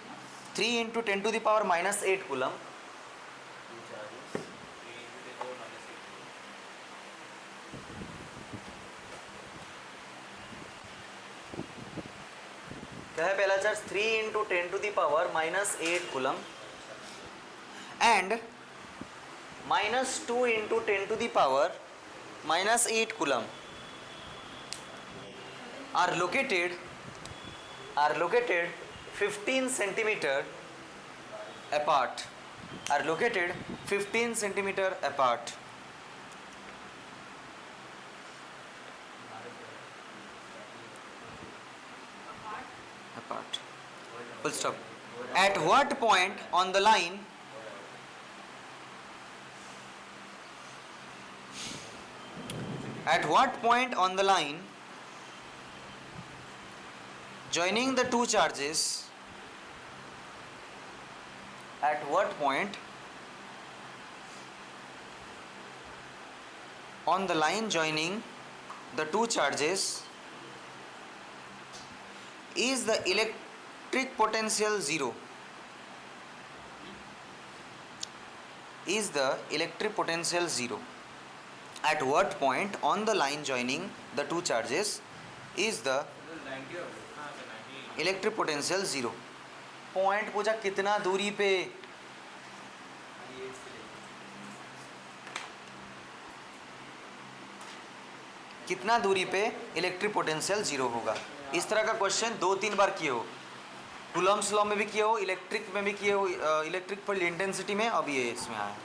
3 × 10⁻⁻8 कूलम क्या है? पहला charge 3 × 10⁻⁻8 coulomb and -2 × 10⁻⁻8 coulomb are located 15 centimeter apart, are located 15 centimeter apart. Full stop. At what point on the line joining the two charges, at what point on the line joining the two charges is the electric potential zero? Is the electric potential zero? At what point on the line joining the two charges is the electric potential 0? Point पूछा कितना दूरी पे? कितना दूरी पे इलेक्ट्रिक पोटेंशियल 0 होगा? इस तरह का क्वेश्चन 2-3 बार किए हो, कूलम्स लॉ में भी किए हो, इलेक्ट्रिक में भी किए हो, इलेक्ट्रिक फील्ड इंटेंसिटी में, अब ये इसमें आया।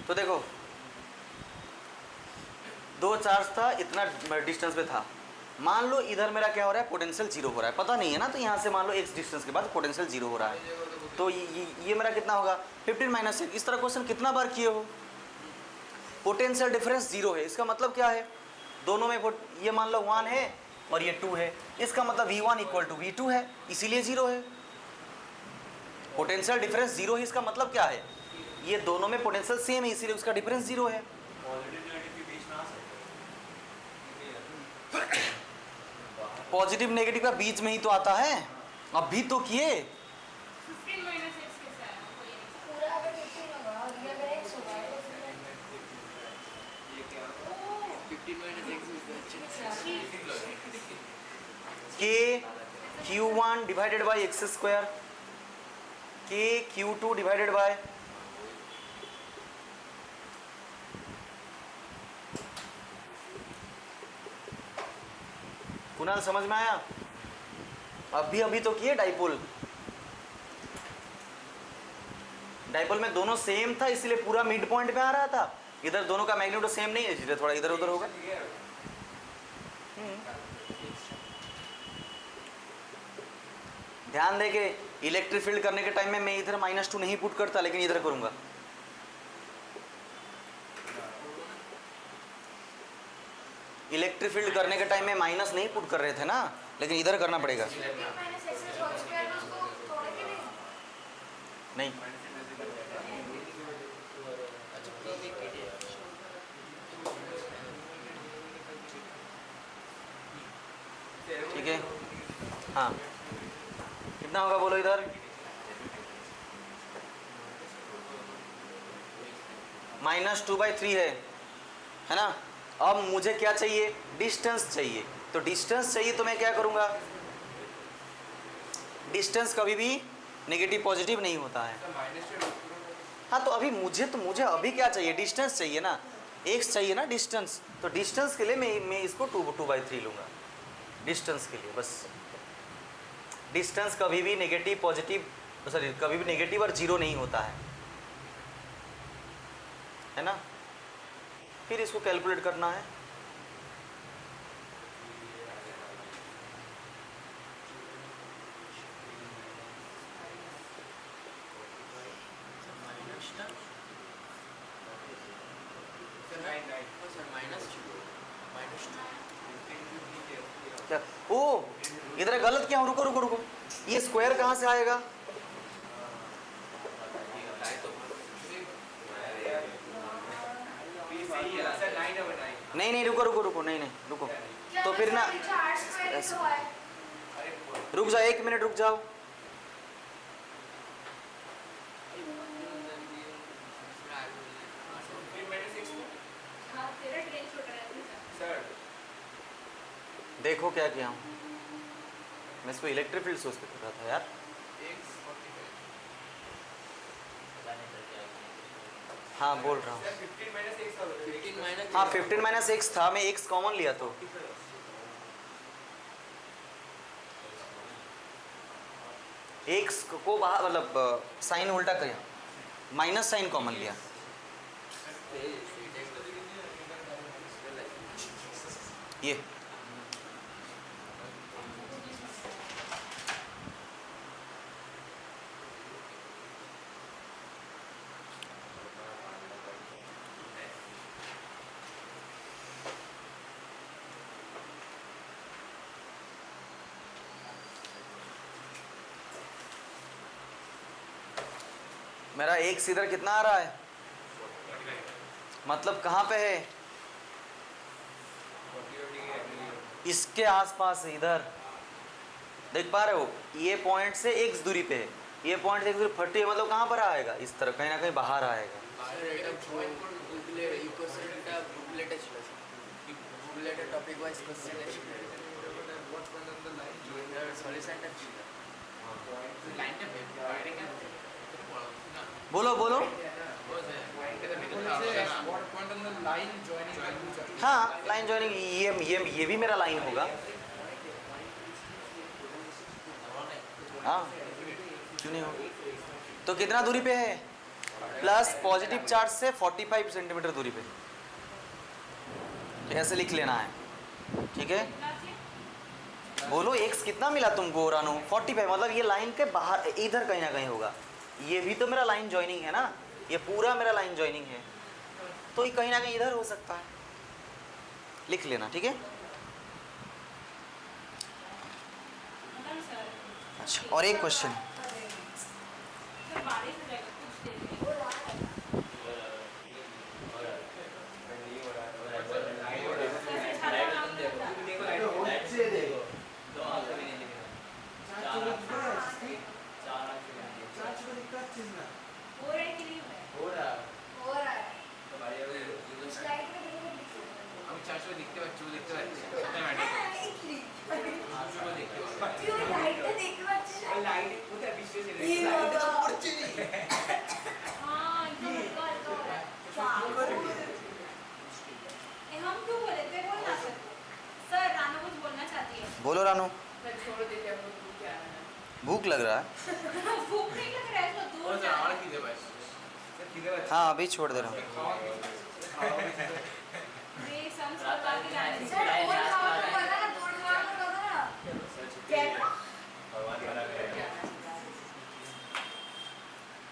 तो देखो दो चार्ज था, इतना डिस्टेंस पे था, मान लो इधर मेरा क्या हो रहा है, पोटेंशियल जीरो हो रहा है, पता नहीं है ना, तो यहाँ से मान लो x डिस्टेंस के बाद पोटेंशियल जीरो हो रहा है, तो ये मेरा कितना होगा 15 माइनस 1। इस तरह क्वेश्चन कितना बार किए हो, पोटेंशियल डिफरेंस जीरो है, इसका मतलब क्या है, दोनों में ये मान लो 1 है और ये 2 है, इसका मतलब V1 इक्वल टू V2 है, इसीलिए जीरो है। पोटेंशियल डिफरेंस जीरो है, इसका मतलब क्या है, ये दोनों में पोटेंशियल सेम है, इसीलिए उसका डिफरेंस जीरो है। पॉजिटिव नेगेटिव का बीच में ही तो आता है, अब भी तो किए। 15 माइनस x कैसे आया? पूरा अगर 15 होगा और ये अगर x होगा ये क्या? 15 माइनस x के Q1 divided by x square, के Q2 डिवाइडेड बाय कुणाल, समझ में आया? अभी तो किए डाइपोल, डाइपोल में दोनों सेम था इसलिए पूरा मिड पॉइंट पे आ रहा था, इधर दोनों का मैग्नीट्यूड सेम नहीं है इसलिए थोड़ा इधर उधर होगा। ध्यान दे के इलेक्ट्रिक फील्ड करने के टाइम में मैं इधर -2 नहीं पुट करता, लेकिन इधर करूंगा। इलेक्ट्रिक फील्ड करने के टाइम में माइनस नहीं पुट कर रहे थे ना, लेकिन इधर करना पड़ेगा। माइनस x होल स्क्वायर में उसको तोड़ेंगे नहीं। ठीक है, हाँ कितना होगा बोलो इधर, -2/3 है ना। अब मुझे क्या चाहिए, डिस्टेंस चाहिए, तो डिस्टेंस चाहिए तो मैं क्या करूंगा, डिस्टेंस कभी भी नेगेटिव पॉजिटिव नहीं होता है। हाँ तो अभी मुझे अभी क्या चाहिए, डिस्टेंस चाहिए ना, x चाहिए ना डिस्टेंस, तो डिस्टेंस के लिए मैं इसको 2/3 लूँगा, डिस्टेंस के लिए बस। डिस्टेंस कभी भी नेगेटिव पॉजिटिव, सॉरी कभी भी नेगेटिव और जीरो नहीं होता है ना। फिर इसको कैलकुलेट करना है, क्या ओ इधर गलत क्या, रुको रुको रुको, ये स्क्वायर कहाँ से आएगा, नहीं नहीं रुको रुको रुको, नहीं नहीं रुको, तो फिर ना रुक जाओ, 1 मिनट रुक जाओ। देखो क्या किया हूँ मैं, इसको इलेक्ट्रिक फील्ड सोच के कर रहा था यार। हाँ बोल रहा हूँ, हाँ 15 माइनस x था, मैं x कॉमन लिया तो x को बाहर मतलब साइन उल्टा किया, माइनस साइन कॉमन लिया। ये मेरा x इधर कितना आ रहा है, मतलब कहाँ पे है, इसके आसपास है, इधर देख पा रहे हो, ये पॉइंट से x दूरी पे है, ये पॉइंट से x दूरी 40 है, मतलब कहाँ पर आएगा, इस तरह कहीं ना कहीं बाहर आएगा। बोलो बोलो, हाँ लाइन ज्वाइनिंग, ये भी मेरा लाइन होगा, हाँ क्यों नहीं होगा, तो कितना दूरी पे है, प्लस पॉजिटिव चार्ज से 45 सेंटीमीटर दूरी पे। तो ऐसे लिख लेना है, ठीक है। कितना थी? बोलो एक्स कितना मिला तुमको रानू? 45, मतलब ये लाइन के बाहर इधर कहीं ना कहीं होगा। ये भी तो मेरा लाइन जॉइनिंग है ना, ये पूरा मेरा लाइन जॉइनिंग है, तो ये कहीं ना कहीं इधर हो सकता है, लिख लेना, ठीक है। मतलब सर अच्छा, और एक क्वेश्चन, सर बारिश हो जाएगा कुछ देर में। सर छाता काम करता हो रहा है कि नहीं हो रहा है? हो रहा है। उस लाइट में देखो दिखता আমি 400 দেখতে পাচ্ছি, ও দেখতে পাচ্ছি है। তুই ওই লাইটটা দেখতে পাচ্ছিস না? লাইট কোথায় বিশ্বে ছেড়ে এই বাবা। हाँ एकदम हल्का हल्का हो रहा है। ए, हम क्यों बोले थे? बोलना सर रानू कुछ बोलना चाहती है। बोलो रानू। सर छोड़ देते हम लोग क्या है भूख लग रहा है? भूख नहीं लग रहा है इसको दूर और जाना और है। कीजिए बस सर कीजिए बस हाँ अभी छोड़ दे रहा हूँ। ये सम सरवा के जाने से। सर और खाओ तो पता ना दूर खाओ तो पता ना। क्या?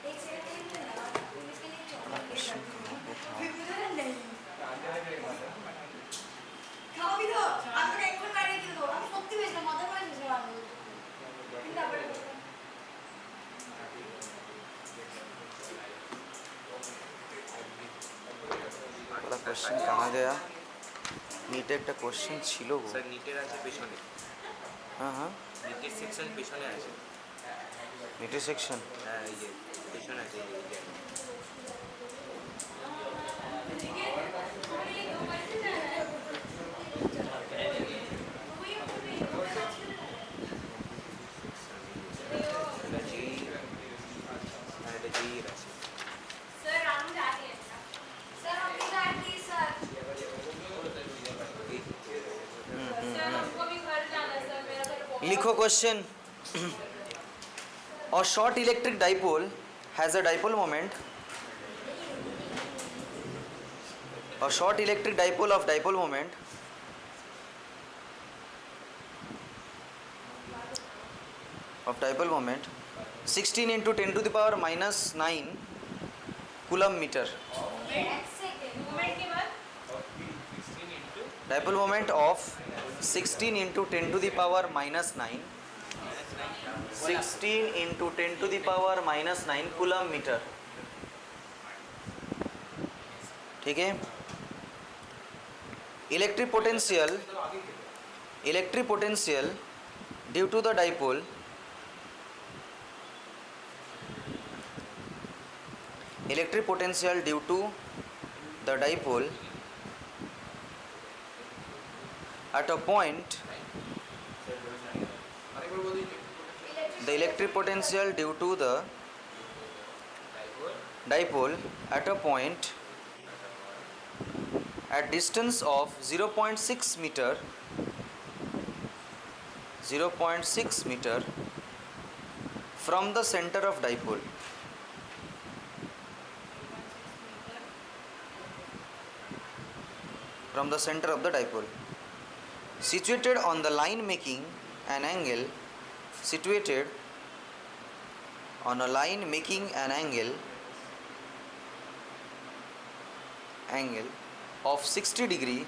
एक सेकंड में लगा पुलिस के लिए चॉकलेट ले सकती हूँ। फिर मुझे नहीं खाओ भी दो। आपको एक और गाड़ी की दो। आप सत्ती भेजना मदर में भेजना आप लोग। कितना बड़ा বলা কোশ্চেন कहाँ गया? নিটে একটা কোশ্চেন ছিল গো। স্যার নিটের আছে পেছনে, হ্যাঁ হ্যাঁ, নিটের সেকশন পেছনে আছে। নিটের সেকশন। হ্যাঁ এই যে পেছনে আছে এই যে सर रानू जा रही है। सर हम भी जाएंगे सर। सर हमको भी घर जाना है सर, मेरा घर बहुत लिखो question. A short electric dipole has a dipole moment. A short electric dipole of dipole moment of dipole moment 16 into 10 to the power minus 9 coulomb meter. एक सेकंड। मूवमेंट के बाद Dipole moment of 16 into 10 to the power minus 9, 16 into 10 to the power minus 9 coulomb meter, ठीक है। Electric potential due to the dipole at a point, আরেকবার বলি the electric potential due to the dipole at a point at distance of 0.6 meter from the center of dipole, situated on the line making an angle of 60 degree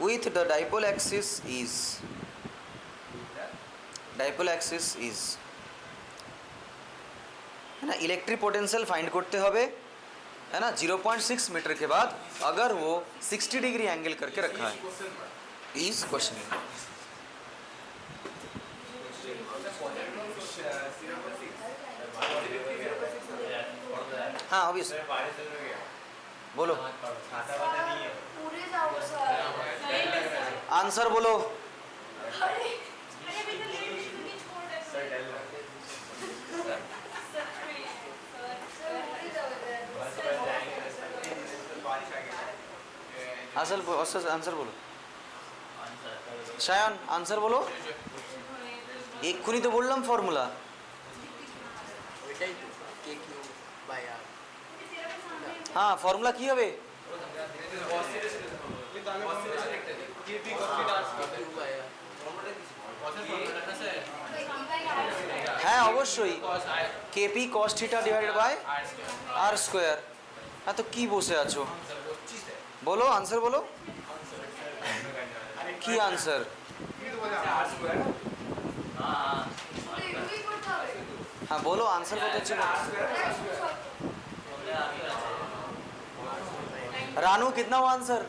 with the dipole axis is है ना। इलेक्ट्रिक पोटेंशियल फाइंड करते হবে है ना 0.6 मीटर के बाद अगर वो 60 डिग्री एंगल करके रखा है। इस क्वेश्चन हाँ ऑब्वियस बोलो पूरे जाओ सर। सही में सर। आंसर बोलो। अरे अरे अभी तो लेट नहीं छोड़ रहे सर। सच में सर सर पूरे जाओ इधर। आंसर बोलो। शायन आंसर बोलो। এক্ষুনি তো বললাম ফর্মুলা। ওইটাই তো কে কিউ বাই আর হ্যাঁ ফর্মুলা কি হবে? কিউ বাই আর হ্যাঁ অবশ্যই K P cos theta divided by R square. হ্যাঁ তো কি বসে আছো, বলো আনসার বলো, কি আনসার? এগুলোই করতে হবে। হ্যাঁ বলো আনসার কত হচ্ছে বলো। रानू कितना हुआ आंसर?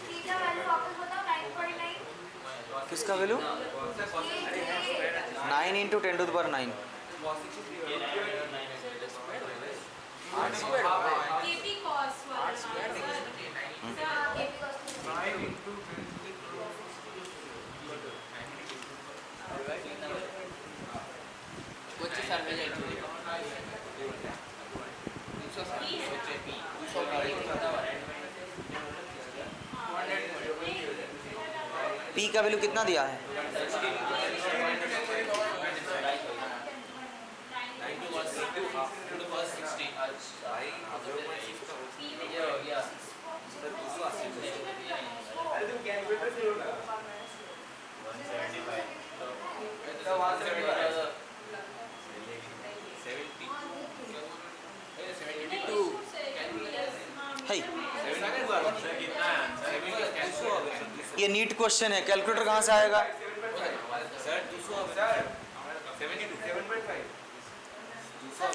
थीटा वैल्यू वापस बताओ 949 किसका वैल्यू? 9 into 10 to the power 9। K P cos वाला सर केपी कॉस వచ్చి సర్వే చేయండి पी का वैल्यू कितना दिया है? है ये नीट क्वेश्चन है, कैलकुलेटर कहाँ से आएगा? सर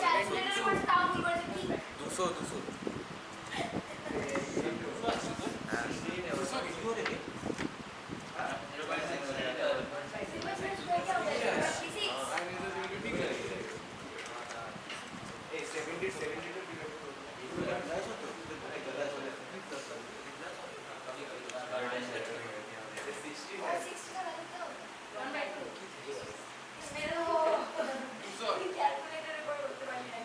कैलकुलेटर पर काम नहीं कर सकती 200 सिंपल स्क्वायर क्या होता है 36 और 60 का वैल्यू तो 1/2 मेरे वो कैलकुलेटर पर उतरवानी है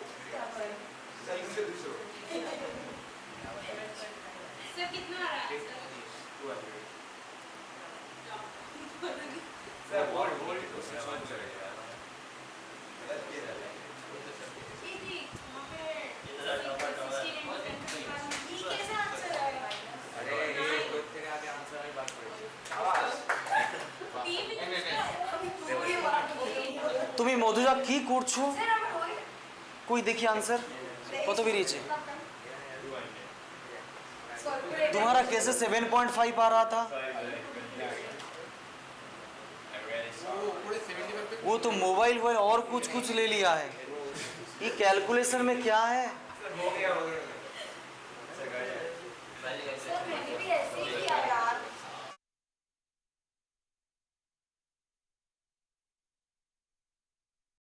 सर कितना आ रहा है जी वहाँ पे 16 ये कैसे आंसर आएगा তুমি মধুজা কি করছো? স্যার আমরা হই কই দেখি आंसर কত বেরিয়েছে? तुम्हारा कैसे 7.5 आ रहा था? वो तो मोबाइल वोबाइल और कुछ कुछ ले लिया है, ये कैलकुलेशन में क्या है? सर मैंने भी